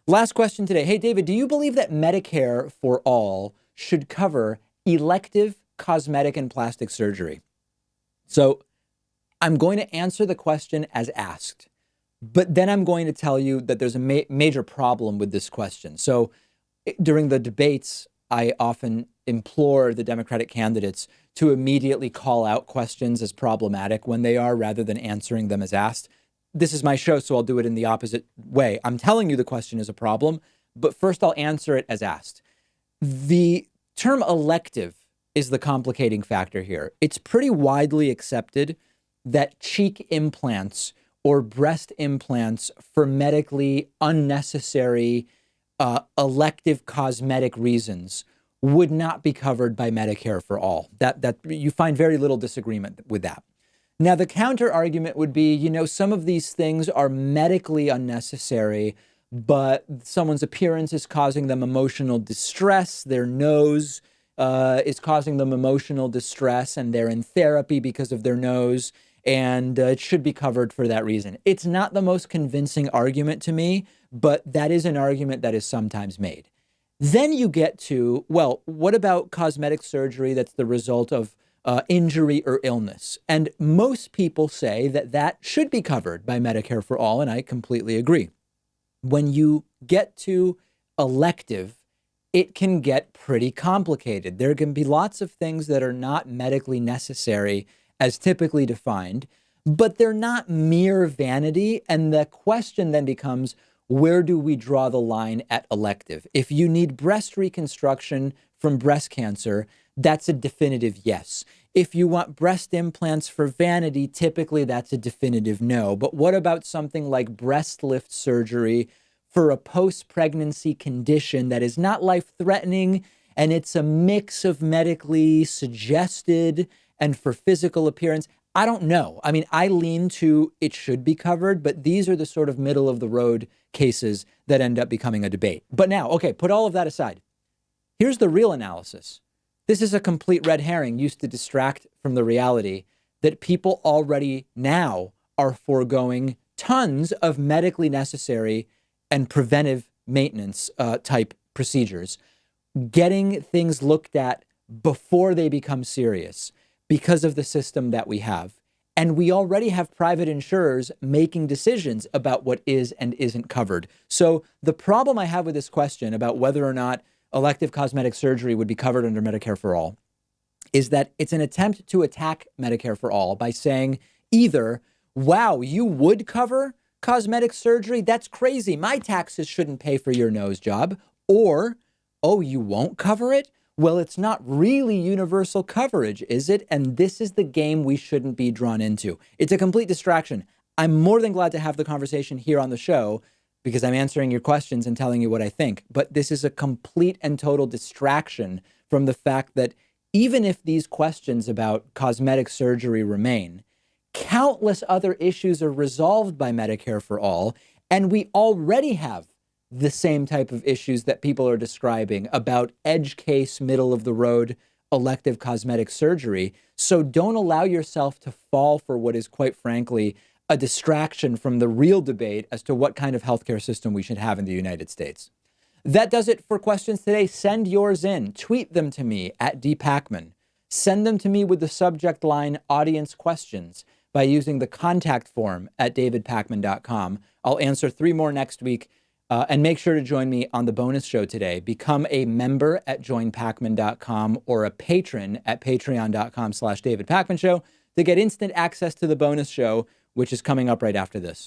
Last question today. Hey, David, do you believe that Medicare for all should cover elective cosmetic and plastic surgery? So I'm going to answer the question as asked, but then I'm going to tell you that there's a major problem with this question. So during the debates, I often implore the Democratic candidates to immediately call out questions as problematic when they are, rather than answering them as asked. This is my show, so I'll do it in the opposite way. I'm telling you the question is a problem, but first I'll answer it as asked. The term elective is the complicating factor here. It's pretty widely accepted that cheek implants or breast implants for medically unnecessary elective cosmetic reasons would not be covered by Medicare for all. That you find very little disagreement with that. Now, the counter argument would be, some of these things are medically unnecessary, but someone's appearance is causing them emotional distress. Their nose is causing them emotional distress, and they're in therapy because of their nose, and it should be covered for that reason. It's not the most convincing argument to me, but that is an argument that is sometimes made. Then you get to, well, what about cosmetic surgery that's the result of injury or illness? And most people say that that should be covered by Medicare for all, and I completely agree. When you get to elective, it can get pretty complicated. There can be lots of things that are not medically necessary as typically defined, but they're not mere vanity. And the question then becomes, where do we draw the line at elective? If you need breast reconstruction from breast cancer, that's a definitive yes. If you want breast implants for vanity, typically that's a definitive no. But what about something like breast lift surgery for a post-pregnancy condition that is not life-threatening, and it's a mix of medically suggested and for physical appearance? I don't know. I mean, I lean to it should be covered, but these are the sort of middle of the road cases that end up becoming a debate. But now, okay, put all of that aside. Here's the real analysis. This is a complete red herring used to distract from the reality that people already now are foregoing tons of medically necessary and preventive maintenance type procedures, getting things looked at before they become serious because of the system that we have. And we already have private insurers making decisions about what is and isn't covered. So the problem I have with this question about whether or not elective cosmetic surgery would be covered under Medicare for all is that it's an attempt to attack Medicare for all by saying either, wow, you would cover cosmetic surgery? That's crazy. My taxes shouldn't pay for your nose job. Or, oh, you won't cover it? Well, it's not really universal coverage, is it? And this is the game we shouldn't be drawn into. It's a complete distraction. I'm more than glad to have the conversation here on the show because I'm answering your questions and telling you what I think. But this is a complete and total distraction from the fact that even if these questions about cosmetic surgery remain, countless other issues are resolved by Medicare for all, and we already have the same type of issues that people are describing about edge case, middle of the road, elective cosmetic surgery. So don't allow yourself to fall for what is, quite frankly, a distraction from the real debate as to what kind of healthcare system we should have in the United States. That does it for questions today. Send yours in. Tweet them to me at @Pakman. Send them to me with the subject line audience questions by using the contact form at davidpakman.com. I'll answer 3 more next week. And make sure to join me on the bonus show today. Become a member at joinpakman.com or a patron at patreon.com/David Pakman Show to get instant access to the bonus show, which is coming up right after this.